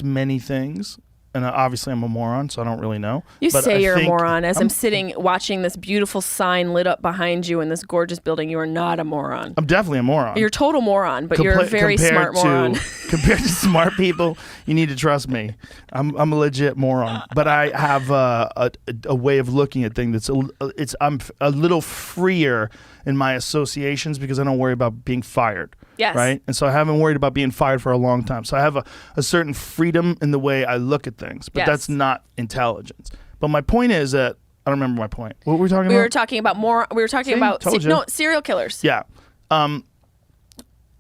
many things. And obviously I'm a moron, so I don't really know. You but say you're a moron as I'm sitting watching this beautiful sign lit up behind you in this gorgeous building. You are not a moron. I'm definitely a moron. You're a total moron, but you're a very smart moron. Compared to smart people, you need to trust me. I'm a legit moron. But I have a way of looking at things I'm a little freer in my associations because I don't worry about being fired. Yes. Right? And so I haven't worried about being fired for a long time. So I have a certain freedom in the way I look at things. But that's not intelligence. But my point is that I don't remember my point. What were we talking about? We were talking about serial killers. Yeah.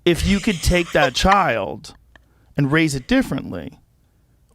If you could take that child and raise it differently,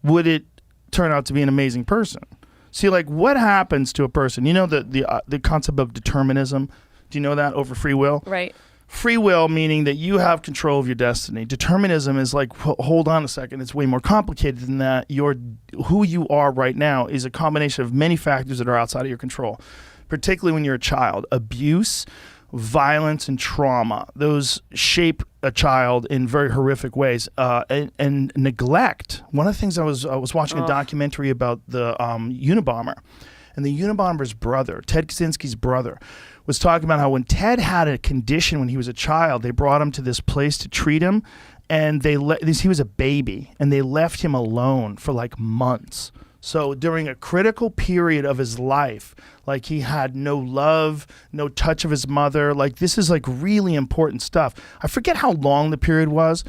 would it turn out to be an amazing person? See, like, what happens to a person? You know the concept of determinism? Do you know that over free will? Right. Free will meaning that you have control of your destiny. Determinism is like, hold on a second, it's way more complicated than that. Who you are right now is a combination of many factors that are outside of your control, particularly when you're a child. Abuse, violence, and trauma, those shape a child in very horrific ways. And neglect. One of the things I was watching a documentary about the Unabomber, and the Unabomber's brother, Ted Kaczynski's brother, was talking about how when Ted had a condition when he was a child, they brought him to this place to treat him, and he was a baby, and they left him alone for like months. So during a critical period of his life, like he had no love, no touch of his mother. Like this is like really important stuff. I forget how long the period was.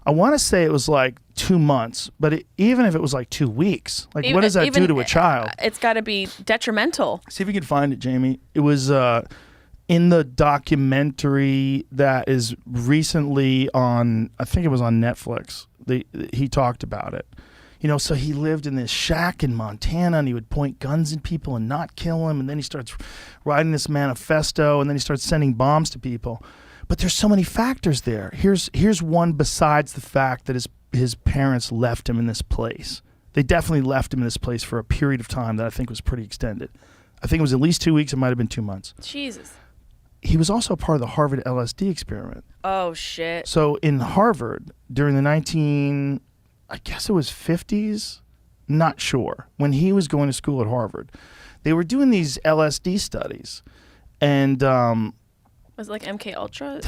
I want to say it was like 2 months, but even if it was like 2 weeks, like what does that do to a child? It's got to be detrimental. See if you can find it, Jamie. It was in the documentary that is recently on, I think it was on Netflix. He talked about it. You know, so he lived in this shack in Montana, and he would point guns at people and not kill them, and then he starts writing this manifesto, and then he starts sending bombs to people. But there's so many factors there. Here's one besides the fact that his parents left him in this place. They definitely left him in this place for a period of time that I think was pretty extended. I think it was at least 2 weeks. It might have been 2 months. Jesus. He was also part of the Harvard LSD experiment. Oh, shit. So in Harvard, during the I guess it was 50s, not sure, when he was going to school at Harvard, they were doing these LSD studies. And was it like MK Ultra?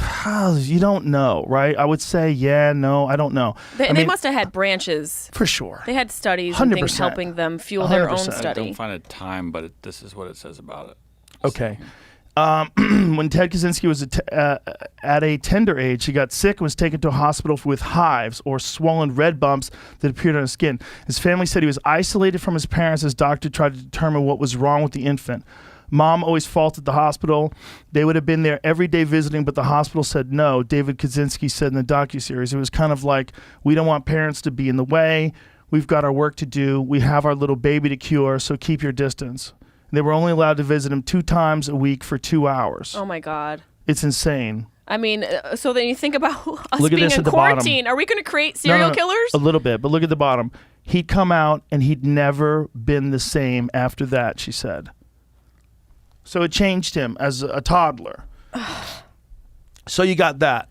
You don't know, right? I would say, no, I don't know. They must have had branches. For sure. They had studies 100%. and things helping them fuel their own 100%. study. I don't find a time, but this is what it says about it. Okay. When Ted Kaczynski was at a tender age, he got sick and was taken to a hospital with hives or swollen red bumps that appeared on his skin. His family said he was isolated from his parents as doctor tried to determine what was wrong with the infant. Mom always faulted the hospital. They would have been there every day visiting, but the hospital said no. David Kaczynski said in the docuseries, it was kind of like, we don't want parents to be in the way. We've got our work to do. We have our little baby to cure, so keep your distance. They were only allowed to visit him 2 times a week for 2 hours. Oh, my God. It's insane. I mean, so then you think about us look being in quarantine. Bottom. Are we going to create serial killers? A little bit, but look at the bottom. He'd come out, and he'd never been the same after that, she said. So it changed him as a toddler. So you got that.